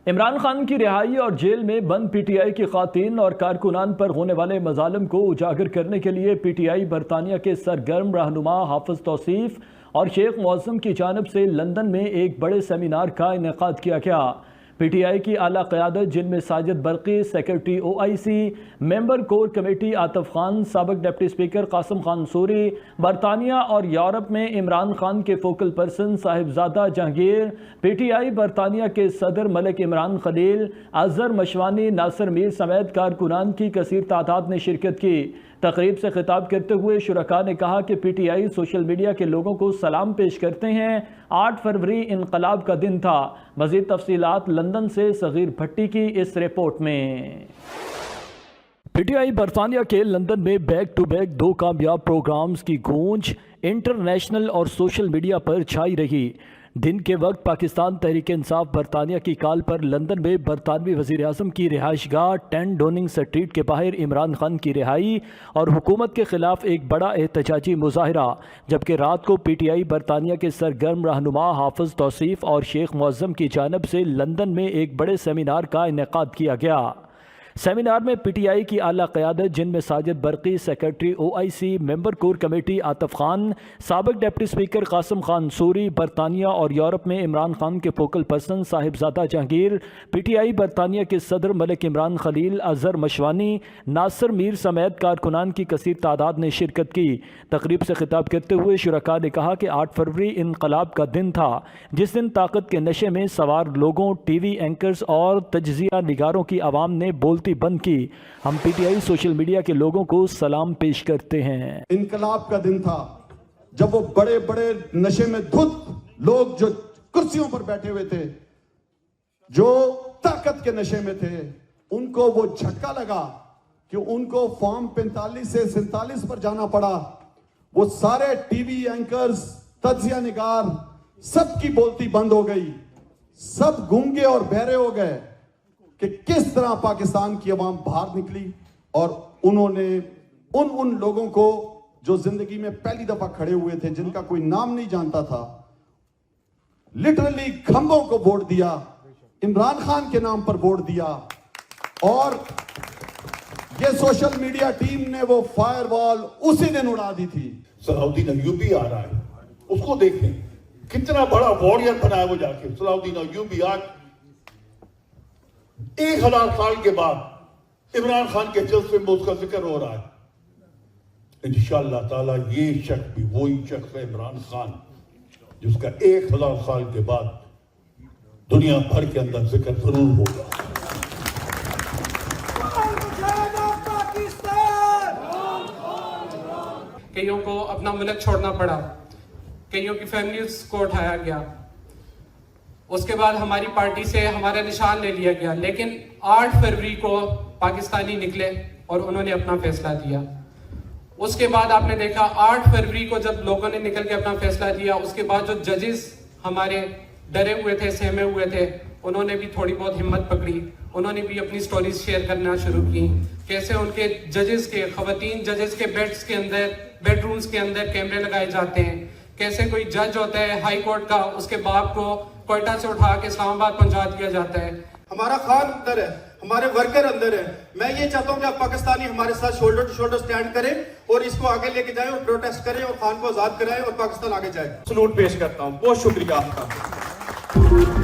عمران خان کی رہائی اور جیل میں بند پی ٹی آئی کی خواتین اور کارکنان پر ہونے والے مظالم کو اجاگر کرنے کے لیے پی ٹی آئی برطانیہ کے سرگرم رہنما حافظ توصیف اور شیخ معظم کی جانب سے لندن میں ایک بڑے سیمینار کا انعقاد کیا گیا۔ پی ٹی آئی کی اعلیٰ قیادت جن میں ساجد برقی، سیکرٹری او آئی سی، ممبر کور کمیٹی عاطف خان، سابق deputy speaker Qasim Khan sorry, برطانیہ اور یورپ میں عمران خان کے focal person Sahibzada Jahangir, P T I برطانیہ کے صدر ملک عمران خلیل، اظہر مشوانی، ناصر میر سمیت کارکنان کی کثیر تعداد نے شرکت کی۔ تقریب سے خطاب کرتے ہوئے شرکاء نے کہا کہ P T I social media کے لوگوں کو سلام پیش کرتے ہیں۔ 8 فروری انقلاب کا دن تھا۔ مزید تفصیلات لندن سے صغیر بھٹی کی اس رپورٹ میں۔ پی ٹی آئی برطانیہ کے لندن میں بیک ٹو بیک 2 کامیاب پروگرامز کی گونج انٹرنیشنل اور سوشل میڈیا پر چھائی رہی۔ دن کے وقت پاکستان تحریک انصاف برطانیہ کی کال پر لندن میں برطانوی وزیر اعظم کی رہائش گاہ 10 ڈوننگ سٹریٹ کے باہر عمران خان کی رہائی اور حکومت کے خلاف ایک بڑا احتجاجی مظاہرہ، جبکہ رات کو پی ٹی آئی برطانیہ کے سرگرم رہنما حافظ توصیف اور شیخ معظم کی جانب سے لندن میں ایک بڑے سیمینار کا انعقاد کیا گیا۔ سیمینار میں پی ٹی آئی کی اعلیٰ قیادت جن میں ساجد برقی، سیکرٹری او آئی سی، ممبر کور کمیٹی عاطف خان، سابق deputy speaker Qasim Khan sorry, برطانیہ اور یورپ میں عمران خان کے focal person Sahibzada Jahangir, P T I برطانیہ کے صدر ملک عمران خلیل، اظہر مشوانی، ناصر میر سمیت کارکنان کی کثیر تعداد نے شرکت کی۔ تقریب سے خطاب کرتے ہوئے شرکاء نے کہا کہ 8 فروری انقلاب کا دن تھا، جس دن طاقت کے نشے میں سوار لوگوں، ٹی وی اینکرز اور تجزیہ نگاروں کی عوام نے بولتی بند کی۔ ہم P T I social media کے لوگوں کو سلام پیش کرتے ہیں۔ انقلاب کا دن تھا جب وہ بڑے بڑے نشے میں دھت لوگ جو کرسیوں پر بیٹھے ہوئے تھے، جو طاقت کے نشے میں تھے، ان کو وہ جھٹکا لگا کہ ان کو فارم 45 سے 47 پر جانا پڑا۔ وہ سارے ٹی وی اینکرز، تجزیہ نگار، سب کی بولتی بند ہو گئی، سب گونگے اور بہرے ہو گئے کہ کس طرح پاکستان کی عوام باہر نکلی، اور انہوں نے ان لوگوں کو جو زندگی میں پہلی دفعہ کھڑے ہوئے تھے، جن کا کوئی نام نہیں جانتا تھا، لٹرلی کھمبوں کو ووٹ دیا، عمران خان کے نام پر ووٹ دیا۔ اور یہ سوشل میڈیا ٹیم نے وہ فائر وال اسی دن اڑا دی تھی۔ صلاح الدین ایوبی آ رہا ہے، اس کو دیکھیں کتنا بڑا واریر بنا ہے وہ جا کے۔ صلاح الدین ایوبی آج 1000 سال کے بعد عمران خان کے جلسے میں اس کا ذکر ہو رہا ہے۔ انشاءاللہ تعالی یہ شخص بھی وہی شخص ہے، عمران خان، جس کا 1000 سال کے بعد دنیا بھر کے اندر ذکر ضرور ہوگا۔ کئیوں کو اپنا ملک چھوڑنا پڑا، کئیوں کی فیملیز کو اٹھایا گیا، اس کے بعد ہماری پارٹی سے ہمارا نشان لے لیا گیا، لیکن 8 فروری کو پاکستانی نکلے اور انہوں نے اپنا فیصلہ دیا۔ اس کے بعد آپ نے دیکھا 8 فروری کو جب لوگوں نے نکل کے اپنا فیصلہ دیا، اس کے بعد جو ججز ہمارے ڈرے ہوئے تھے، سہمے ہوئے تھے، انہوں نے بھی تھوڑی بہت ہمت پکڑی، انہوں نے بھی اپنی سٹوریز شیئر کرنا شروع کی، کیسے ان کے ججز کے، خواتین ججز کے بیڈز کے اندر، بیڈ رومز کے اندر کیمرے لگائے جاتے ہیں، کیسے کوئی جج ہوتا ہے ہائی کورٹ کا، اس کے باپ کو کوئٹہ سے اٹھا کے اسلام آباد پہنچا دیا جاتا ہے۔ ہمارا خان اندر ہے، ہمارے ورکر اندر ہے۔ میں یہ چاہتا ہوں کہ آپ پاکستانی ہمارے ساتھ شولڈر ٹو شولڈر سٹینڈ کریں اور اس کو آگے لے کے جائیں اور پروٹیسٹ کریں اور خان کو آزاد کرائیں اور پاکستان آگے جائے۔ سلوٹ پیش کرتا ہوں، بہت شکریہ آپ کا۔